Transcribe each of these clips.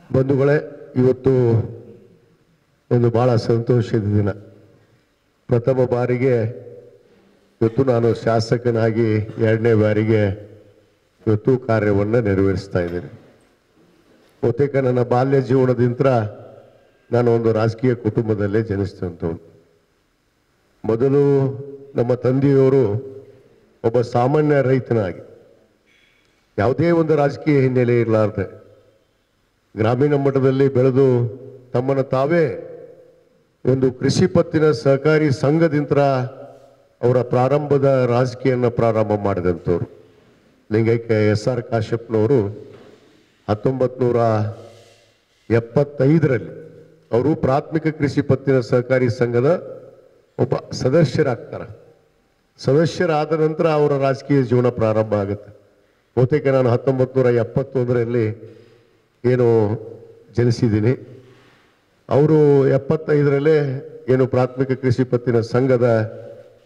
ಬಂಧುಗಳೇ, ಇವತ್ತು ಒಂದು ಬಹಳ ಸಂತೋಷದ ದಿನ. ಪ್ರಥಮ ಬಾರಿಗೆ ಇವತ್ತು ನಾನು ಶಾಸಕನಾಗಿ ಎರಡನೇ ಬಾರಿಗೆ ಇವತ್ತು ಕಾರ್ಯವನ್ನು ನೆರವೇರಿಸ್ತಾ ಇದ್ದೇನೆ. ಬಹುತೇಕ ನನ್ನ ಬಾಲ್ಯ ಜೀವನದಿಂದ ನಾನು ಒಂದು ರಾಜಕೀಯ ಕುಟುಂಬದಲ್ಲೇ ಜನಿಸಿದಂಥವನು. ಮೊದಲು ನಮ್ಮ ತಂದೆಯವರು ಒಬ್ಬ ಸಾಮಾನ್ಯ ರೈತನಾಗಿ, ಯಾವುದೇ ಒಂದು ರಾಜಕೀಯ ಹಿನ್ನೆಲೆ ಇರಲಾರ್ದೆ ಗ್ರಾಮೀಣ ಮಟ್ಟದಲ್ಲಿ ಬೆಳೆದು ತಮ್ಮನ್ನು ತಾವೇ ಒಂದು ಕೃಷಿ ಪತ್ತಿನ ಸಹಕಾರಿ ಸಂಘದಿಂದ ಅವರ ಪ್ರಾರಂಭದ ರಾಜಕೀಯನ ಪ್ರಾರಂಭ ಮಾಡಿದಂಥವ್ರು. ಲಿಂಗೈಕ್ಯ SR ಕಾಶ್ಯಪ್ನವರು 1975ರಲ್ಲಿ ಅವರು ಪ್ರಾಥಮಿಕ ಕೃಷಿ ಪತ್ತಿನ ಸಹಕಾರಿ ಸಂಘದ ಒಬ್ಬ ಸದಸ್ಯರಾಗ್ತಾರೆ. ಸದಸ್ಯರಾದ ನಂತರ ಅವರ ರಾಜಕೀಯ ಜೀವನ ಪ್ರಾರಂಭ ಆಗುತ್ತೆ. ಬಹುತೇಕ ನಾನು 1971ರಲ್ಲಿ ಏನು ಜನಿಸಿದ್ದೀನಿ. ಅವರು 75ರಲ್ಲೇ ಏನು ಪ್ರಾಥಮಿಕ ಕೃಷಿ ಪತ್ತಿನ ಸಂಘದ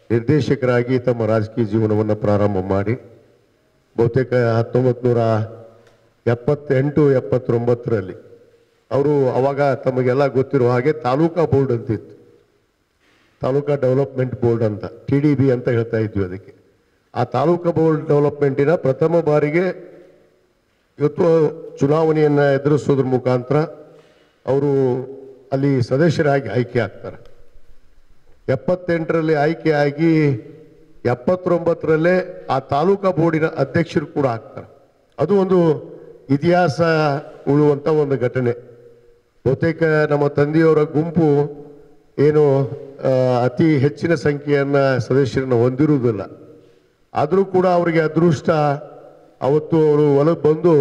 ನಿರ್ದೇಶಕರಾಗಿ ತಮ್ಮ ರಾಜಕೀಯ ಜೀವನವನ್ನು ಪ್ರಾರಂಭ ಮಾಡಿ ಬಹುತೇಕ 1978-79ರಲ್ಲಿ ಅವರು ಅವಾಗ ತಮಗೆಲ್ಲ ಗೊತ್ತಿರೋ ಹಾಗೆ ತಾಲೂಕಾ ಬೋರ್ಡ್ ಅಂತಿತ್ತು, ತಾಲೂಕಾ ಡೆವಲಪ್ಮೆಂಟ್ ಬೋರ್ಡ್ ಅಂತ, TDB ಅಂತ ಹೇಳ್ತಾ ಇದ್ವಿ ಅದಕ್ಕೆ. ಆ ತಾಲೂಕಾ ಬೋರ್ಡ್ ಡೆವಲಪ್ಮೆಂಟಿನ ಪ್ರಥಮ ಬಾರಿಗೆ ಇವತ್ತು ಚುನಾವಣೆಯನ್ನು ಎದುರಿಸೋದ್ರ ಮುಖಾಂತರ ಅವರು ಅಲ್ಲಿ ಸದಸ್ಯರಾಗಿ ಆಯ್ಕೆ ಆಗ್ತಾರೆ. 78ರಲ್ಲಿ ಆಯ್ಕೆಯಾಗಿ 79ರಲ್ಲೇ ಆ ತಾಲೂಕಾ ಬೋರ್ಡಿನ ಅಧ್ಯಕ್ಷರು ಕೂಡ ಆಗ್ತಾರೆ. ಅದು ಒಂದು ಇತಿಹಾಸ ಉಳುವಂಥ ಒಂದು ಘಟನೆ. ಬಹುತೇಕ ನಮ್ಮ ತಂದೆಯವರ ಗುಂಪು ಏನು ಅತಿ ಹೆಚ್ಚಿನ ಸಂಖ್ಯೆಯನ್ನು ಸದಸ್ಯರನ್ನು ಹೊಂದಿರುವುದಿಲ್ಲ. ಆದರೂ ಕೂಡ ಅವರಿಗೆ ಅದೃಷ್ಟ, ಅವತ್ತು ಅವರು ಒಳಗೆ ಬಂದು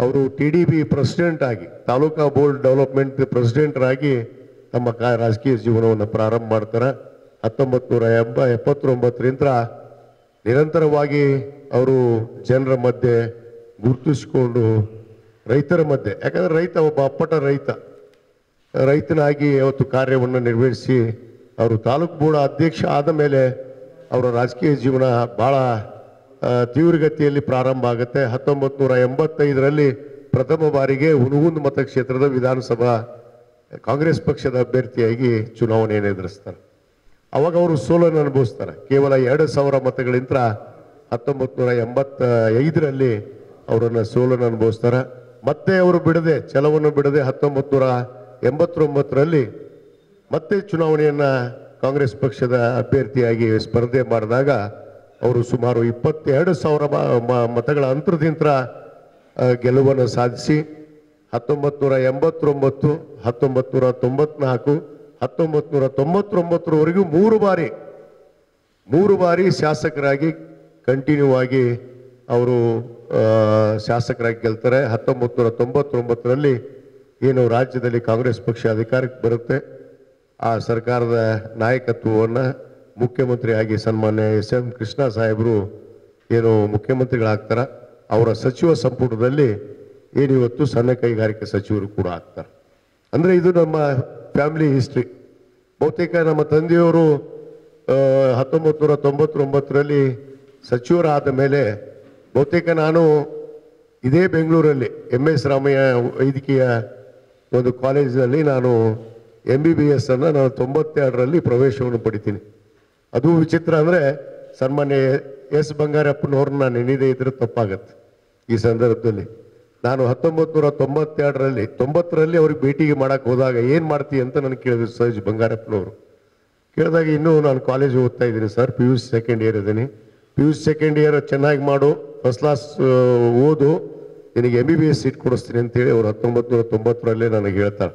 ಅವರು TDB ಪ್ರೆಸಿಡೆಂಟ್ ಆಗಿ, ತಾಲೂಕಾ ಬೋರ್ಡ್ ಡೆವಲಪ್ಮೆಂಟ್ ಪ್ರೆಸಿಡೆಂಟರಾಗಿ ತಮ್ಮ ರಾಜಕೀಯ ಜೀವನವನ್ನು ಪ್ರಾರಂಭ ಮಾಡ್ತಾರೆ. 1979ರಿಂದ ನಿರಂತರವಾಗಿ ಅವರು ಜನರ ಮಧ್ಯೆ ಗುರುತಿಸಿಕೊಂಡು ರೈತರ ಮಧ್ಯೆ, ಯಾಕಂದರೆ ರೈತ ಒಬ್ಬ ಅಪ್ಪಟ ರೈತನಾಗಿ ಅವತ್ತು ಕಾರ್ಯವನ್ನು ನಿರ್ವಹಿಸಿ ಅವರು ತಾಲೂಕು ಬೋರ್ಡ್ ಅಧ್ಯಕ್ಷ ಆದ ಮೇಲೆ ಅವರ ರಾಜಕೀಯ ಜೀವನ ಭಾಳ ತೀವ್ರಗತಿಯಲ್ಲಿ ಪ್ರಾರಂಭ ಆಗುತ್ತೆ. 1985ರಲ್ಲಿ ಪ್ರಥಮ ಬಾರಿಗೆ ಹುನಗುಂದ ಮತಕ್ಷೇತ್ರದ ವಿಧಾನಸಭಾ ಕಾಂಗ್ರೆಸ್ ಪಕ್ಷದ ಅಭ್ಯರ್ಥಿಯಾಗಿ ಚುನಾವಣೆಯನ್ನು ಎದುರಿಸ್ತಾರೆ. ಅವಾಗ ಅವರು ಸೋಲನ್ನು ಅನುಭವಿಸ್ತಾರೆ. ಕೇವಲ 2000 ಮತಗಳಿಂದ 1985ರಲ್ಲಿ ಅವರನ್ನು ಸೋಲನ್ನು ಅನುಭವಿಸ್ತಾರೆ. ಮತ್ತೆ ಅವರು ಛಲವನ್ನು ಬಿಡದೆ 1989ರಲ್ಲಿ ಮತ್ತೆ ಚುನಾವಣೆಯನ್ನು ಕಾಂಗ್ರೆಸ್ ಪಕ್ಷದ ಅಭ್ಯರ್ಥಿಯಾಗಿ ಸ್ಪರ್ಧೆ ಮಾಡಿದಾಗ ಅವರು ಸುಮಾರು 22,000 ಮತಗಳ ಅಂತರದಿಂದ ಗೆಲುವನ್ನು ಸಾಧಿಸಿ 1989, 1994, 1999ರವರೆಗೂ ಮೂರು ಬಾರಿ ಶಾಸಕರಾಗಿ ಕಂಟಿನ್ಯೂ ಆಗಿ ಅವರು ಶಾಸಕರಾಗಿ ಗೆಲ್ತಾರೆ. 1999ರಲ್ಲಿ ಏನು ರಾಜ್ಯದಲ್ಲಿ ಕಾಂಗ್ರೆಸ್ ಪಕ್ಷ ಅಧಿಕಾರಕ್ಕೆ ಬರುತ್ತೆ, ಆ ಸರ್ಕಾರದ ನಾಯಕತ್ವವನ್ನು ಮುಖ್ಯಮಂತ್ರಿಯಾಗಿ ಸನ್ಮಾನ್ಯ SM ಕೃಷ್ಣ ಸಾಹೇಬರು ಏನು ಮುಖ್ಯಮಂತ್ರಿಗಳಾಗ್ತಾರೆ. ಅವರ ಸಚಿವ ಸಂಪುಟದಲ್ಲಿ ಏನಿವತ್ತು ಸಣ್ಣ ಕೈಗಾರಿಕೆ ಸಚಿವರು ಕೂಡ ಆಗ್ತಾರೆ. ಅಂದರೆ ಇದು ನಮ್ಮ ಫ್ಯಾಮಿಲಿ ಹಿಸ್ಟ್ರಿ. ಬಹುತೇಕ ನಮ್ಮ ತಂದೆಯವರು 1999ರಲ್ಲಿ ಸಚಿವರಾದ ಮೇಲೆ ಬಹುತೇಕ ನಾನು ಇದೇ ಬೆಂಗಳೂರಲ್ಲಿ MS ರಾಮಯ್ಯ ವೈದ್ಯಕೀಯ ಒಂದು ಕಾಲೇಜಿನಲ್ಲಿ ನಾನು MBBS ಅನ್ನು ನಾನು 92ರಲ್ಲಿ ಪ್ರವೇಶವನ್ನು ಪಡಿತೀನಿ. ಅದು ವಿಚಿತ್ರ ಅಂದರೆ ಸನ್ಮಾನ್ಯ S ಬಂಗಾರಪ್ಪನವ್ರನ್ನ ನೆನೆದೇ ಇದ್ರೆ ತಪ್ಪಾಗತ್ತೆ ಈ ಸಂದರ್ಭದಲ್ಲಿ. ನಾನು 1992ರಲ್ಲಿ ಅವ್ರಿಗೆ ಭೇಟಿಗೆ ಮಾಡಕ್ಕೆ ಹೋದಾಗ ಏನು ಮಾಡ್ತೀವಿ ಅಂತ ನನಗೆ ಕೇಳಿದ್ರು ಸಹಜ್ ಬಂಗಾರಪ್ಪನವರು. ಕೇಳಿದಾಗ ಇನ್ನೂ ನಾನು ಕಾಲೇಜ್ ಓದ್ತಾ ಇದ್ದೀನಿ ಸರ್, PUC ಸೆಕೆಂಡ್ ಇಯರ್ ಇದ್ದೀನಿ, PUC ಸೆಕೆಂಡ್ ಇಯರ್ ಚೆನ್ನಾಗಿ ಮಾಡು, ಫಸ್ಟ್ ಕ್ಲಾಸ್ ಓದು, ನಿನಗೆ MBBS ಸೀಟ್ ಕೊಡಿಸ್ತೀನಿ ಅಂತೇಳಿ ಅವರು 1990ರಲ್ಲೇ ನನಗೆ ಹೇಳ್ತಾರೆ.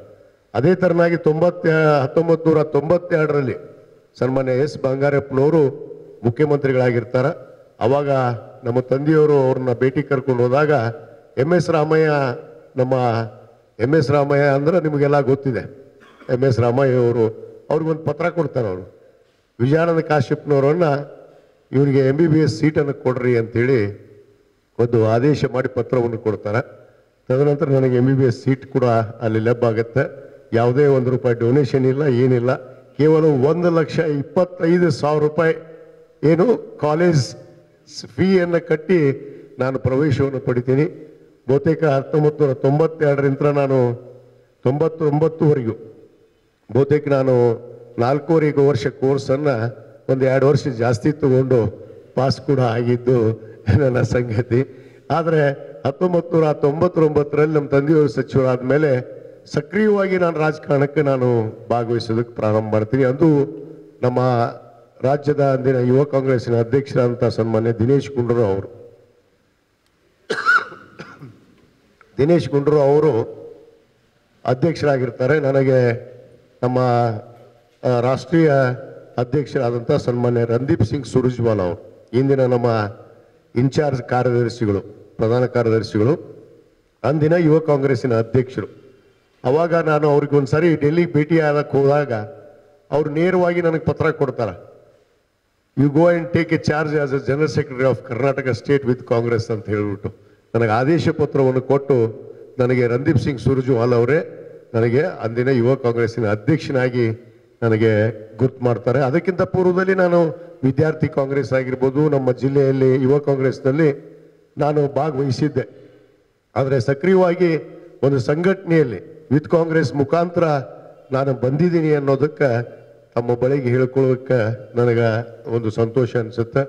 ಅದೇ ಥರನಾಗಿ 1992ರಲ್ಲಿ ಸನ್ಮಾನ್ಯ S ಬಂಗಾರಪ್ಪನವರು ಮುಖ್ಯಮಂತ್ರಿಗಳಾಗಿರ್ತಾರೆ. ಆವಾಗ ನಮ್ಮ ತಂದೆಯವರು ಅವ್ರನ್ನ ಭೇಟಿ ಕರ್ಕೊಂಡು ಹೋದಾಗ MS ರಾಮಯ್ಯ, ನಮ್ಮ MS ರಾಮಯ್ಯ ಅಂದ್ರೆ ನಿಮಗೆಲ್ಲ ಗೊತ್ತಿದೆ, MS ರಾಮಯ್ಯ ಅವರು ಅವ್ರಿಗೊಂದು ಪತ್ರ ಕೊಡ್ತಾರೆ. ಅವರು ವಿಜಯಾನಂದ ಕಾಶ್ಯಪ್ನವರನ್ನು ಇವನಿಗೆ MBBS ಸೀಟನ್ನು ಕೊಡ್ರಿ ಅಂಥೇಳಿ ಒಂದು ಆದೇಶ ಮಾಡಿ ಪತ್ರವನ್ನು ಕೊಡ್ತಾರೆ. ತದನಂತರ ನನಗೆ MBBS ಸೀಟ್ ಕೂಡ ಅಲ್ಲಿ ಲಭ್ಯ ಆಗುತ್ತೆ. ಯಾವುದೇ ₹1 ಡೊನೇಷನ್ ಇಲ್ಲ, ಏನಿಲ್ಲ, ಕೇವಲ 1,25,000 ರೂಪಾಯಿ ಏನು ಕಾಲೇಜ್ ಫೀಯನ್ನು ಕಟ್ಟಿ ನಾನು ಪ್ರವೇಶವನ್ನು ಪಡಿತೀನಿ. ಬಹುತೇಕ 1992ರಿಂದ ನಾನು 99ವರೆಗೂ ಬಹುತೇಕ ನಾನು 4.5 ವರ್ಷ ಕೋರ್ಸನ್ನು ಒಂದು 2 ವರ್ಷ ಜಾಸ್ತಿ ತಗೊಂಡು ಪಾಸ್ ಕೂಡ ಆಗಿದ್ದು ನನ್ನ ಸಂಗತಿ. ಆದರೆ 1999ರಲ್ಲಿ ನಮ್ಮ ತಂದೆಯವರು ಸಚಿವರಾದ ಮೇಲೆ ಸಕ್ರಿಯವಾಗಿ ನಾನು ರಾಜಕಾರಣಕ್ಕೆ ನಾನು ಭಾಗವಹಿಸೋದಕ್ಕೆ ಪ್ರಾರಂಭ ಮಾಡ್ತೀನಿ. ಅದು ನಮ್ಮ ರಾಜ್ಯದ ಅಂದಿನ ಯುವ ಕಾಂಗ್ರೆಸ್ಸಿನ ಅಧ್ಯಕ್ಷರಾದಂಥ ಸನ್ಮಾನ್ಯ ದಿನೇಶ್ ಗುಂಡೂರಾವ್ ಅವರು ಅಧ್ಯಕ್ಷರಾಗಿರ್ತಾರೆ. ನನಗೆ ನಮ್ಮ ರಾಷ್ಟ್ರೀಯ ಅಧ್ಯಕ್ಷರಾದಂಥ ಸನ್ಮಾನ್ಯ ರಣದೀಪ್ ಸಿಂಗ್ ಸುರ್ಜೇವಾಲಾ ಅವರು ಇಂದಿನ ನಮ್ಮ ಇನ್ಚಾರ್ಜ್ ಕಾರ್ಯದರ್ಶಿಗಳು, ಪ್ರಧಾನ ಕಾರ್ಯದರ್ಶಿಗಳು, ಅಂದಿನ ಯುವ ಕಾಂಗ್ರೆಸ್ಸಿನ ಅಧ್ಯಕ್ಷರು. ಅವಾಗ ನಾನು ಅವ್ರಿಗೆ ಒಂದು ಸಾರಿ ಡೆಲ್ಲಿಗೆ ಭೇಟಿ ಆಗಕ್ಕೆ ಹೋದಾಗ ಅವ್ರು ನೇರವಾಗಿ ನನಗೆ ಪತ್ರ ಕೊಡ್ತಾರೆ, you go and take a charge as a general secretary of Karnataka state with Congress ಅಂತ ಹೇಳಿಬಿಟ್ಟು ನನಗೆ ಆದೇಶ ಪತ್ರವನ್ನು ಕೊಟ್ಟು ನನಗೆ ರಣದೀಪ್ ಸಿಂಗ್ ಸುರ್ಜೇವಾಲಾ ಅವರೇ ನನಗೆ ಅಂದಿನ ಯುವ ಕಾಂಗ್ರೆಸ್ಸಿನ ಅಧ್ಯಕ್ಷನಾಗಿ ನನಗೆ ಗುರ್ತು ಮಾಡ್ತಾರೆ. ಅದಕ್ಕಿಂತ ಪೂರ್ವದಲ್ಲಿ ನಾನು ವಿದ್ಯಾರ್ಥಿ ಕಾಂಗ್ರೆಸ್ ಆಗಿರ್ಬೋದು, ನಮ್ಮ ಜಿಲ್ಲೆಯಲ್ಲಿ ಯುವ ಕಾಂಗ್ರೆಸ್ನಲ್ಲಿ ನಾನು ಭಾಗವಹಿಸಿದ್ದೆ. ಆದರೆ ಸಕ್ರಿಯವಾಗಿ ಒಂದು ಸಂಘಟನೆಯಲ್ಲಿ ವಿತ್ ಕಾಂಗ್ರೆಸ್ ಮುಖಾಂತರ ನಾನು ಬಂದಿದ್ದೀನಿ ಅನ್ನೋದಕ್ಕೆ ತಮ್ಮ ಬಳಿಗೆ ಹೇಳ್ಕೊಳ್ಳೋಕ್ಕೆ ನನಗೆ ಒಂದು ಸಂತೋಷ ಅನಿಸುತ್ತೆ.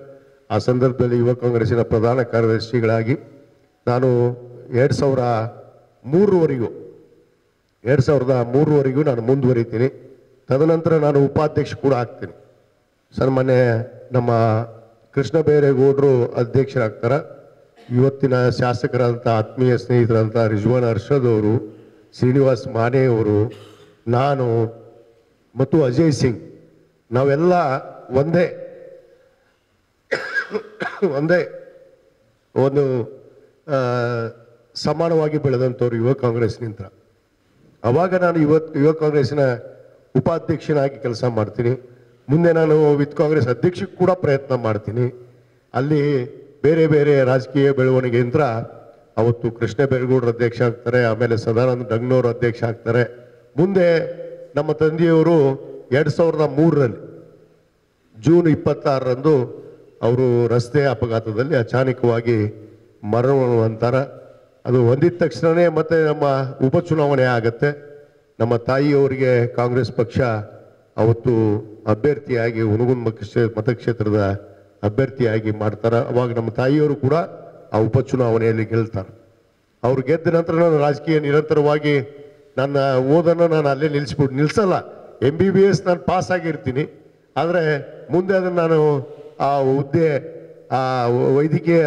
ಆ ಸಂದರ್ಭದಲ್ಲಿ ಯುವ ಕಾಂಗ್ರೆಸ್ಸಿನ ಪ್ರಧಾನ ಕಾರ್ಯದರ್ಶಿಗಳಾಗಿ ನಾನು 2003ವರೆಗೂ ನಾನು ಮುಂದುವರಿತೀನಿ. ತದನಂತರ ನಾನು ಉಪಾಧ್ಯಕ್ಷ ಕೂಡ ಆಗ್ತೀನಿ. ಸನ್ಮಾನ್ಯ ನಮ್ಮ ಕೃಷ್ಣ ಬೈರೇಗೌಡರು ಅಧ್ಯಕ್ಷರಾಗ್ತಾರೆ. ಇವತ್ತಿನ ಶಾಸಕರಾದಂಥ ಆತ್ಮೀಯ ಸ್ನೇಹಿತರಂಥ ರಿಜ್ವಾನ್ ಅರ್ಷದ್ ಅವರು, ಶ್ರೀನಿವಾಸ್ ಮಾನೆ ಅವರು, ನಾನು ಮತ್ತು ಅಜಯ್ ಸಿಂಗ್ ನಾವೆಲ್ಲ ಒಂದೇ ಒಂದು ಸಮಾನವಾಗಿ ಬೆಳೆದಂಥವ್ರು ಯುವ ಕಾಂಗ್ರೆಸ್ನಿಂದ. ಅವಾಗ ನಾನು ಯುವ ಕಾಂಗ್ರೆಸ್ಸಿನ ಉಪಾಧ್ಯಕ್ಷನಾಗಿ ಕೆಲಸ ಮಾಡ್ತೀನಿ. ಮುಂದೆ ನಾನು ವಿತ್ ಕಾಂಗ್ರೆಸ್ ಅಧ್ಯಕ್ಷಕ್ಕೆ ಕೂಡ ಪ್ರಯತ್ನ ಮಾಡ್ತೀನಿ. ಅಲ್ಲಿ ಬೇರೆ ಬೇರೆ ರಾಜಕೀಯ ಬೆಳವಣಿಗೆಯಿಂದ ಅವತ್ತು ಕೃಷ್ಣ ಬೈರೇಗೌಡರು ಅಧ್ಯಕ್ಷ ಆಗ್ತಾರೆ, ಆಮೇಲೆ ಸದಾನಂದ ಡಂಗ್ನವರು ಅಧ್ಯಕ್ಷ ಆಗ್ತಾರೆ. ಮುಂದೆ ನಮ್ಮ ತಂದೆಯವರು 2003ರಲ್ಲಿ ಜೂನ್ 26ರಂದು ಅವರು ರಸ್ತೆ ಅಪಘಾತದಲ್ಲಿ ಅಚಾನಕವಾಗಿ ಮರಣವನ್ನು ಅಂತಾರೆ. ಅದು ಹೊಂದಿದ ತಕ್ಷಣವೇ ಮತ್ತೆ ನಮ್ಮ ಉಪಚುನಾವಣೆ ಆಗತ್ತೆ. ನಮ್ಮ ತಾಯಿಯವರಿಗೆ ಕಾಂಗ್ರೆಸ್ ಪಕ್ಷ ಅವತ್ತು ಅಭ್ಯರ್ಥಿಯಾಗಿ ಹುನಗುಂದ ಮತಕ್ಷೇತ್ರದ ಅಭ್ಯರ್ಥಿಯಾಗಿ ಮಾಡ್ತಾರೆ. ಅವಾಗ ನಮ್ಮ ತಾಯಿಯವರು ಕೂಡ ಆ ಉಪಚುನಾವಣೆಯಲ್ಲಿ ಗೆಲ್ತಾರೆ. ಅವ್ರು ಗೆದ್ದ ನಂತರ ನಾನು ರಾಜಕೀಯ ನಿರಂತರವಾಗಿ ನನ್ನ ಓದನ್ನು ನಾನು ಅಲ್ಲೇ ನಿಲ್ಲಿಸಲ್ಲ. MBBS ನಾನು ಪಾಸ್ ಆಗಿರ್ತೀನಿ, ಆದರೆ ಮುಂದೆ ಅದನ್ನು ನಾನು ಆ ಹುದ್ದೆ ಆ ವೈದ್ಯಕೀಯ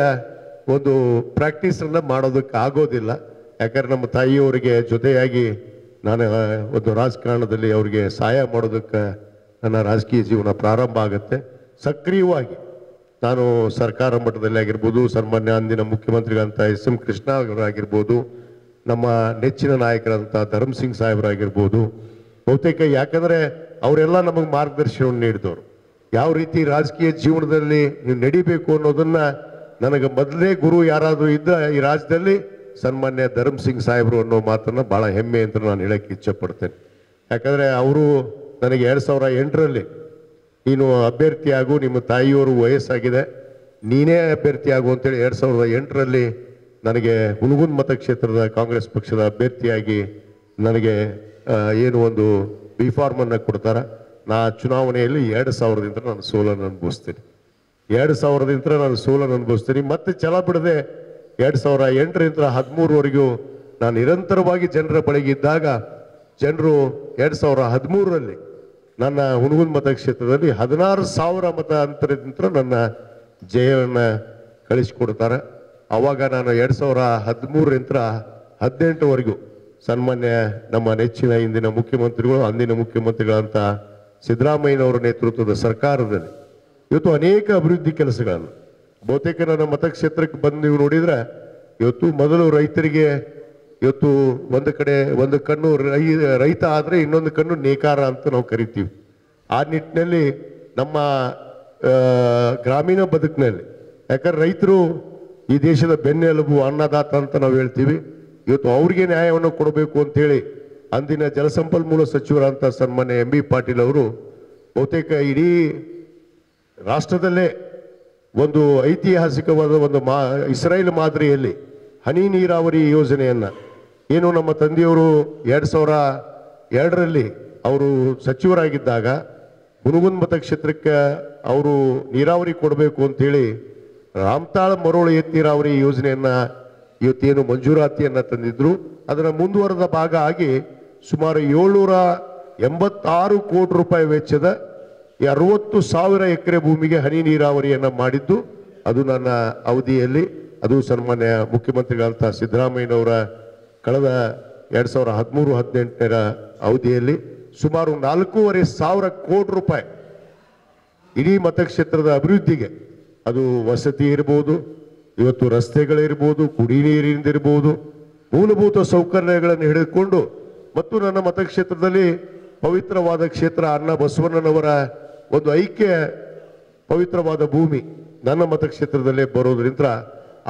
ಒಂದು ಪ್ರಾಕ್ಟೀಸನ್ನು ಮಾಡೋದಕ್ಕೆ ಆಗೋದಿಲ್ಲ. ಯಾಕಂದ್ರೆ ನಮ್ಮ ತಾಯಿಯವರಿಗೆ ಜೊತೆಯಾಗಿ ನಾನು ಒಂದು ರಾಜಕಾರಣದಲ್ಲಿ ಅವರಿಗೆ ಸಹಾಯ ಮಾಡೋದಕ್ಕೆ ನನ್ನ ರಾಜಕೀಯ ಜೀವನ ಪ್ರಾರಂಭ ಆಗುತ್ತೆ. ಸಕ್ರಿಯವಾಗಿ ನಾನು ಸರ್ಕಾರ ಮಟ್ಟದಲ್ಲಿ ಆಗಿರ್ಬೋದು, ಸನ್ಮಾನ್ಯ ಅಂದಿನ ಮುಖ್ಯಮಂತ್ರಿಗಳಂತ SM ಕೃಷ್ಣ ಅವರಾಗಿರ್ಬೋದು, ನಮ್ಮ ನೆಚ್ಚಿನ ನಾಯಕರಂತ ಧರ್ಮ್ ಸಿಂಗ್ ಸಾಹೇಬರಾಗಿರ್ಬೋದು, ಬಹುತೇಕ ಯಾಕಂದರೆ ಅವರೆಲ್ಲ ನಮಗೆ ಮಾರ್ಗದರ್ಶನವನ್ನು ನೀಡಿದವರು. ಯಾವ ರೀತಿ ರಾಜಕೀಯ ಜೀವನದಲ್ಲಿ ನೀವು ನಡಿಬೇಕು ಅನ್ನೋದನ್ನು ನನಗೆ ಮೊದಲೇ ಗುರು ಯಾರಾದರೂ ಇದ್ದ ಈ ರಾಜ್ಯದಲ್ಲಿ ಸನ್ಮಾನ್ಯ ಧರ್ಮ್ ಸಿಂಗ್ ಸಾಹೇಬರು ಅನ್ನೋ ಮಾತನ್ನು ಭಾಳ ಹೆಮ್ಮೆ ಅಂತ ನಾನು ಹೇಳಕ್ಕೆ ಇಚ್ಛೆಪಡ್ತೇನೆ. ಯಾಕಂದರೆ ಅವರು ನನಗೆ 2008ರಲ್ಲಿ ನೀನು ಅಭ್ಯರ್ಥಿಯಾಗು, ನಿಮ್ಮ ತಾಯಿಯವರು ವಯಸ್ಸಾಗಿದೆ, ನೀನೇ ಅಭ್ಯರ್ಥಿಯಾಗು ಅಂತೇಳಿ 2008ರಲ್ಲಿ ನನಗೆ ಹುನಗುಂದ ಮತಕ್ಷೇತ್ರದ ಕಾಂಗ್ರೆಸ್ ಪಕ್ಷದ ಅಭ್ಯರ್ಥಿಯಾಗಿ ನನಗೆ ಏನು ಒಂದು B.Pharm ಕೊಡ್ತಾರೆ. ನಾ ಚುನಾವಣೆಯಲ್ಲಿ 2000ದಿಂದ ನಾನು ಸೋಲನ್ನು ಅನುಭವಿಸ್ತೀನಿ. 2000ದಿಂದ ನಾನು ಸೋಲನ್ನು ಅನುಭವಿಸ್ತೀನಿ. ಮತ್ತೆ ಛಲ ಬಿಡದೆ 2008ರಿಂದ 13ವರೆಗೂ ನಾನು ನಿರಂತರವಾಗಿ ಜನರ ಬಳಿಗಿದ್ದಾಗ ಜನರು 2013ರಲ್ಲಿ ನನ್ನ ಹುನಗುಂದ ಮತಕ್ಷೇತ್ರದಲ್ಲಿ 16,000 ಮತ ಅಂತರದಿಂದ ನನ್ನ ಜಯವನ್ನು ಕಳಿಸಿಕೊಡ್ತಾರೆ. ಆವಾಗ ನಾನು 2013ರಿಂದ 18ವರೆಗೂ ಸನ್ಮಾನ್ಯ ನಮ್ಮ ನೆಚ್ಚಿನ ಇಂದಿನ ಮುಖ್ಯಮಂತ್ರಿಗಳು, ಅಂದಿನ ಮುಖ್ಯಮಂತ್ರಿಗಳಂತ ಸಿದ್ದರಾಮಯ್ಯನವರ ನೇತೃತ್ವದ ಸರ್ಕಾರದಲ್ಲಿ ಇವತ್ತು ಅನೇಕ ಅಭಿವೃದ್ಧಿ ಕೆಲಸಗಳನ್ನು ಬಹುತೇಕ ನನ್ನ ಮತಕ್ಷೇತ್ರಕ್ಕೆ ಬಂದು ನೀವು ನೋಡಿದ್ರೆ ಇವತ್ತು ಮೊದಲು ರೈತರಿಗೆ ಇವತ್ತು ಒಂದು ಕಡೆ ಒಂದು ಕಣ್ಣು ರೈತ ಆದರೆ ಇನ್ನೊಂದು ಕಣ್ಣು ನೇಕಾರ ಅಂತ ನಾವು ಕರಿತೀವಿ. ಆ ನಿಟ್ಟಿನಲ್ಲಿ ನಮ್ಮ ಗ್ರಾಮೀಣ ಬದುಕಿನಲ್ಲಿ, ಯಾಕಂದ್ರೆ ರೈತರು ಈ ದೇಶದ ಬೆನ್ನೆಲುಬು, ಅನ್ನದಾತ ಅಂತ ನಾವು ಹೇಳ್ತೀವಿ. ಇವತ್ತು ಅವ್ರಿಗೆ ನ್ಯಾಯವನ್ನು ಕೊಡಬೇಕು ಅಂತೇಳಿ ಅಂದಿನ ಜಲಸಂಪನ್ಮೂಲ ಸಚಿವರಂತ ಸನ್ಮಾನ್ಯ MB ಪಾಟೀಲ್ ಅವರು ಬಹುತೇಕ ಇಡೀ ರಾಷ್ಟ್ರದಲ್ಲೇ ಒಂದು ಐತಿಹಾಸಿಕವಾದ ಒಂದು ಇಸ್ರಾಯೇಲ್ ಮಾದರಿಯಲ್ಲಿ ಹನಿ ನೀರಾವರಿ ಯೋಜನೆಯನ್ನು ಏನು ನಮ್ಮ ತಂದೆಯವರು 2002ರಲ್ಲಿ ಅವರು ಸಚಿವರಾಗಿದ್ದಾಗ ಹುನಗುಂದ ಮತಕ್ಷೇತ್ರಕ್ಕೆ ಅವರು ನೀರಾವರಿ ಕೊಡಬೇಕು ಅಂತೇಳಿ ರಾಮತಾಳ ಮರೋಳು ಎತ್ ನೀರಾವರಿ ಯೋಜನೆಯನ್ನು ಇವತ್ತೇನು ಮಂಜೂರಾತಿಯನ್ನು ತಂದಿದ್ರು. ಅದರ ಮುಂದುವರೆದ ಭಾಗ ಆಗಿ ಸುಮಾರು 786 ಕೋಟಿ ರೂಪಾಯಿ ವೆಚ್ಚದ 60,000 ಎಕರೆ ಭೂಮಿಗೆ ಹನಿ ನೀರಾವರಿಯನ್ನು ಮಾಡಿದ್ದು ಅದು ನನ್ನ ಅವಧಿಯಲ್ಲಿ, ಅದು ಸನ್ಮಾನ್ಯ ಮುಖ್ಯಮಂತ್ರಿಗಳಂತ ಸಿದ್ದರಾಮಯ್ಯನವರ ಕಳೆದ 2013-18ರ ಅವಧಿಯಲ್ಲಿ ಸುಮಾರು 4,500 ಕೋಟಿ ರೂಪಾಯಿ ಇಡೀ ಮತಕ್ಷೇತ್ರದ ಅಭಿವೃದ್ಧಿಗೆ, ಅದು ವಸತಿ ಇರ್ಬೋದು, ಇವತ್ತು ರಸ್ತೆಗಳಿರ್ಬೋದು, ಕುಡಿ ನೀರಿಂದಿರ್ಬೋದು, ಮೂಲಭೂತ ಸೌಕರ್ಯಗಳನ್ನು ಹಿಡಿದುಕೊಂಡು ಮತ್ತು ನನ್ನ ಮತಕ್ಷೇತ್ರದಲ್ಲಿ ಪವಿತ್ರವಾದ ಕ್ಷೇತ್ರ ಅಣ್ಣ ಬಸವಣ್ಣನವರ ಒಂದು ಐಕ್ಯ ಪವಿತ್ರವಾದ ಭೂಮಿ ನನ್ನ ಮತಕ್ಷೇತ್ರದಲ್ಲೇ ಬರೋದ್ರಿಂದ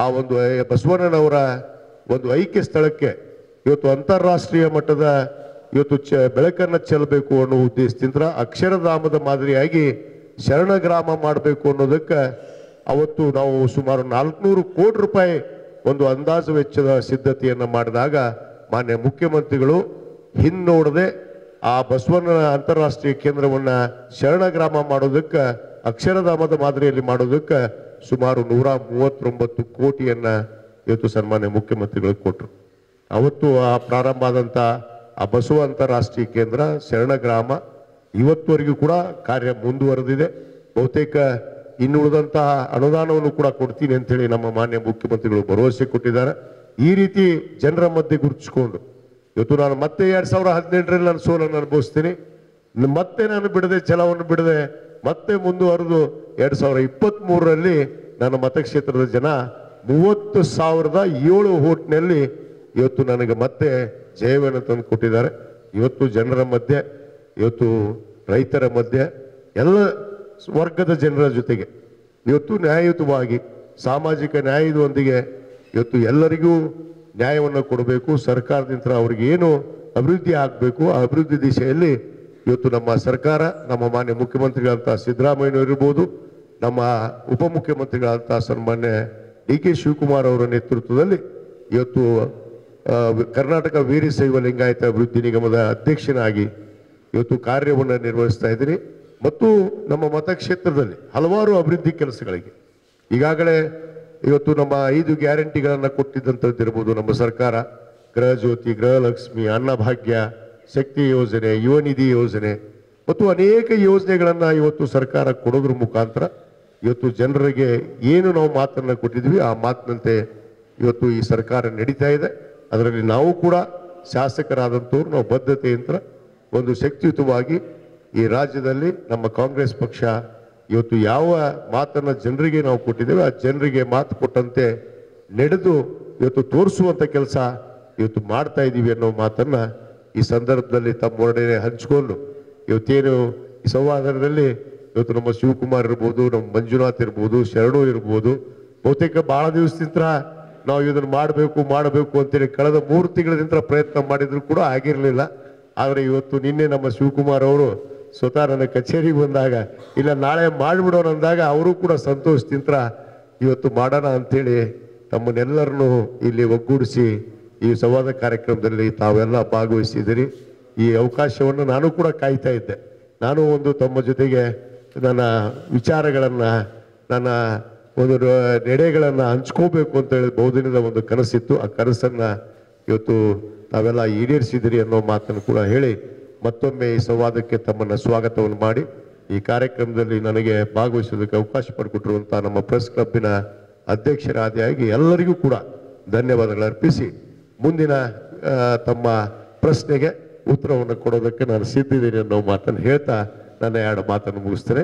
ಆ ಒಂದು ಬಸವಣ್ಣನವರ ಒಂದು ಐಕ್ಯ ಸ್ಥಳಕ್ಕೆ ಇವತ್ತು ಅಂತಾರಾಷ್ಟ್ರೀಯ ಮಟ್ಟದ ಇವತ್ತು ಬೆಳಕನ್ನು ಚೆಲ್ಲಬೇಕು ಅನ್ನೋ ಉದ್ದೇಶದಿಂದ ಅಕ್ಷರಧಾಮದ ಮಾದರಿಯಾಗಿ ಶರಣಗ್ರಾಮ ಮಾಡಬೇಕು ಅನ್ನೋದಕ್ಕೆ ಅವತ್ತು ನಾವು ಸುಮಾರು 400 ಕೋಟಿ ರೂಪಾಯಿ ಒಂದು ಅಂದಾಜು ವೆಚ್ಚದ ಸಿದ್ಧತೆಯನ್ನು ಮಾಡಿದಾಗ ಮಾನ್ಯ ಮುಖ್ಯಮಂತ್ರಿಗಳು ಹಿನ್ನೋಡದೆ ಆ ಬಸವಣ್ಣನ ಅಂತಾರಾಷ್ಟ್ರೀಯ ಕೇಂದ್ರವನ್ನು ಶರಣಗ್ರಾಮ ಮಾಡೋದಕ್ಕೆ ಅಕ್ಷರಧಾಮದ ಮಾದರಿಯಲ್ಲಿ ಮಾಡೋದಕ್ಕೆ ಸುಮಾರು 139 ಕೋಟಿಯನ್ನು ಇವತ್ತು ಸನ್ಮಾನ್ಯ ಮುಖ್ಯಮಂತ್ರಿಗಳು ಕೊಟ್ಟರು. ಅವತ್ತು ಆ ಪ್ರಾರಂಭ ಆದಂಥ ಆ ಬಸವ ಅಂತಾರಾಷ್ಟ್ರೀಯ ಕೇಂದ್ರ ಶರಣಗ್ರಾಮ ಇವತ್ತುವರೆಗೂ ಕೂಡ ಕಾರ್ಯ ಮುಂದುವರೆದಿದೆ. ಬಹುತೇಕ ಇನ್ನುಳಿದಂತಹ ಅನುದಾನವನ್ನು ಕೂಡ ಕೊಡ್ತೀನಿ ಅಂತೇಳಿ ನಮ್ಮ ಮಾನ್ಯ ಮುಖ್ಯಮಂತ್ರಿಗಳು ಭರವಸೆ ಕೊಟ್ಟಿದ್ದಾರೆ. ಈ ರೀತಿ ಜನರ ಮಧ್ಯೆ ಗುರುತಿಸಿಕೊಂಡು ಇವತ್ತು ನಾನು ಮತ್ತೆ 2018ರಲ್ಲಿ ನಾನು ಸೋಲನ್ನು ಅನುಭವಿಸ್ತೀನಿ, ಮತ್ತೆ ನಾನು ಬಿಡದೆ ಛಲವನ್ನು ಬಿಡದೆ ಮತ್ತೆ ಮುಂದುವರೆದು 2023ರಲ್ಲಿ ನನ್ನ ಮತಕ್ಷೇತ್ರದ ಜನ 30,007 ಓಟ್ನಲ್ಲಿ ಇವತ್ತು ನನಗೆ ಮತ್ತೆ ಜಯವನ್ನು ತಂದು ಕೊಟ್ಟಿದ್ದಾರೆ. ಇವತ್ತು ಜನರ ಮಧ್ಯೆ, ಇವತ್ತು ರೈತರ ಮಧ್ಯೆ, ಎಲ್ಲ ವರ್ಗದ ಜನರ ಜೊತೆಗೆ ಇವತ್ತು ನ್ಯಾಯಯುತವಾಗಿ ಸಾಮಾಜಿಕ ನ್ಯಾಯದೊಂದಿಗೆ ಇವತ್ತು ಎಲ್ಲರಿಗೂ ನ್ಯಾಯವನ್ನು ಕೊಡಬೇಕು. ಸರ್ಕಾರದಿಂದ ಅವ್ರಿಗೆ ಏನು ಅಭಿವೃದ್ಧಿ ಆಗಬೇಕು ಆ ಅಭಿವೃದ್ಧಿ ದಿಶೆಯಲ್ಲಿ ಇವತ್ತು ನಮ್ಮ ಸರ್ಕಾರ, ನಮ್ಮ ಮಾನ್ಯ ಮುಖ್ಯಮಂತ್ರಿಗಳಂತ ಸಿದ್ದರಾಮಯ್ಯ ಇರ್ಬೋದು, ನಮ್ಮ ಉಪಮುಖ್ಯಮಂತ್ರಿಗಳಂತ ಸನ್ಮಾನ್ಯ ಡಿ.ಕೆ. ಶಿವಕುಮಾರ್ ಅವರ ನೇತೃತ್ವದಲ್ಲಿ ಇವತ್ತು ಕರ್ನಾಟಕ ವೀರಶೈವ ಲಿಂಗಾಯತ ಅಭಿವೃದ್ಧಿ ನಿಗಮದ ಅಧ್ಯಕ್ಷನಾಗಿ ಇವತ್ತು ಕಾರ್ಯವನ್ನು ನಿರ್ವಹಿಸ್ತಾ ಇದ್ದೀನಿ. ಮತ್ತು ನಮ್ಮ ಮತಕ್ಷೇತ್ರದಲ್ಲಿ ಹಲವಾರು ಅಭಿವೃದ್ಧಿ ಕೆಲಸಗಳಿಗೆ ಈಗಾಗಲೇ ಇವತ್ತು ನಮ್ಮ 5 ಗ್ಯಾರಂಟಿಗಳನ್ನು ಕೊಟ್ಟಿದ್ದಂಥದ್ದಿರ್ಬೋದು ನಮ್ಮ ಸರ್ಕಾರ, ಗೃಹ ಜ್ಯೋತಿ, ಗೃಹಲಕ್ಷ್ಮಿ, ಅನ್ನಭಾಗ್ಯ, ಶಕ್ತಿ ಯೋಜನೆ, ಯುವ ನಿಧಿ ಯೋಜನೆ ಮತ್ತು ಅನೇಕ ಯೋಜನೆಗಳನ್ನು ಇವತ್ತು ಸರ್ಕಾರ ಕೊಡೋದ್ರ ಮುಖಾಂತರ ಇವತ್ತು ಜನರಿಗೆ ಏನು ನಾವು ಮಾತನ್ನು ಕೊಟ್ಟಿದ್ವಿ ಆ ಮಾತಿನಂತೆ ಇವತ್ತು ಈ ಸರ್ಕಾರ ನಡೀತಾ ಇದೆ. ಅದರಲ್ಲಿ ನಾವು ಕೂಡ ಶಾಸಕರಾದಂಥವ್ರು ನಾವು ಬದ್ಧತೆಯಿಂದ ಒಂದು ಶಕ್ತಿಯುತವಾಗಿ ಈ ರಾಜ್ಯದಲ್ಲಿ ನಮ್ಮ ಕಾಂಗ್ರೆಸ್ ಪಕ್ಷ ಇವತ್ತು ಯಾವ ಮಾತನ್ನು ಜನರಿಗೆ ನಾವು ಕೊಟ್ಟಿದ್ದೇವೆ ಆ ಜನರಿಗೆ ಮಾತು ಕೊಟ್ಟಂತೆ ನಡೆದು ಇವತ್ತು ತೋರಿಸುವಂಥ ಕೆಲಸ ಇವತ್ತು ಮಾಡ್ತಾ ಇದ್ದೀವಿ ಅನ್ನೋ ಮಾತನ್ನು ಈ ಸಂದರ್ಭದಲ್ಲಿ ತಮ್ಮೊಡನೆ ಹಂಚಿಕೊಂಡು ಇವತ್ತೇನು ಈ ಸಂವಾದದಲ್ಲಿ ಇವತ್ತು ನಮ್ಮ ಶಿವಕುಮಾರ್ ಇರ್ಬೋದು, ನಮ್ಮ ಮಂಜುನಾಥ್ ಇರ್ಬೋದು, ಶರಣು ಇರ್ಬೋದು, ಬಹುತೇಕ ಭಾಳ ದಿವಸದಿಂದ ನಾವು ಇದನ್ನು ಮಾಡಬೇಕು ಅಂತೇಳಿ ಕಳೆದ 3 ತಿಂಗಳಿಂದ ಪ್ರಯತ್ನ ಮಾಡಿದ್ರು ಕೂಡ ಆಗಿರಲಿಲ್ಲ. ಆದರೆ ಇವತ್ತು ನಿನ್ನೆ ನಮ್ಮ ಶಿವಕುಮಾರ್ ಅವರು ಸ್ವತಃ ನನ್ನ ಕಚೇರಿಗೆ ಬಂದಾಗ ಇಲ್ಲ ನಾಳೆ ಮಾಡಿಬಿಡೋಣ ಅಂದಾಗ ಅವರು ಕೂಡ ಸಂತೋಷದಿಂದ ಇವತ್ತು ಮಾಡೋಣ ಅಂಥೇಳಿ ತಮ್ಮನ್ನೆಲ್ಲರನ್ನು ಇಲ್ಲಿ ಒಗ್ಗೂಡಿಸಿ ಈ ಸಂವಾದ ಕಾರ್ಯಕ್ರಮದಲ್ಲಿ ತಾವೆಲ್ಲ ಭಾಗವಹಿಸಿದ್ದೀರಿ. ಈ ಅವಕಾಶವನ್ನು ನಾನು ಕೂಡ ಕಾಯ್ತಾ ಇದ್ದೆ. ನಾನು ಒಂದು ತಮ್ಮ ಜೊತೆಗೆ ನನ್ನ ವಿಚಾರಗಳನ್ನು, ನನ್ನ ಒಂದು ನಡೆಗಳನ್ನು ಹಂಚ್ಕೋಬೇಕು ಅಂತೇಳಿ ಬಹುದಿನದ ಒಂದು ಕನಸಿತ್ತು. ಆ ಕನಸನ್ನು ಇವತ್ತು ತಾವೆಲ್ಲ ಈಡೇರಿಸಿದಿರಿ ಅನ್ನೋ ಮಾತನ್ನು ಕೂಡ ಹೇಳಿ ಮತ್ತೊಮ್ಮೆ ಈ ಸಂವಾದಕ್ಕೆ ತಮ್ಮನ್ನು ಸ್ವಾಗತವನ್ನು ಮಾಡಿ ಈ ಕಾರ್ಯಕ್ರಮದಲ್ಲಿ ನನಗೆ ಭಾಗವಹಿಸೋದಕ್ಕೆ ಅವಕಾಶ ಮಾಡಿಕೊಟ್ಟಿರುವಂಥ ನಮ್ಮ ಪ್ರೆಸ್ ಕ್ಲಬ್ಬಿನ ಅಧ್ಯಕ್ಷರಾದಿಯಾಗಿ ಎಲ್ಲರಿಗೂ ಕೂಡ ಧನ್ಯವಾದಗಳು ಅರ್ಪಿಸಿ ಮುಂದಿನ ತಮ್ಮ ಪ್ರಶ್ನೆಗೆ ಉತ್ತರವನ್ನು ಕೊಡೋದಕ್ಕೆ ನಾನು ಸಿದ್ಧಿದ್ದೀನಿ ಅನ್ನೋ ಮಾತನ್ನು ಹೇಳ್ತಾ ನನ್ನ 2 ಮಾತನ್ನು ಮುಗಿಸ್ತೇನೆ.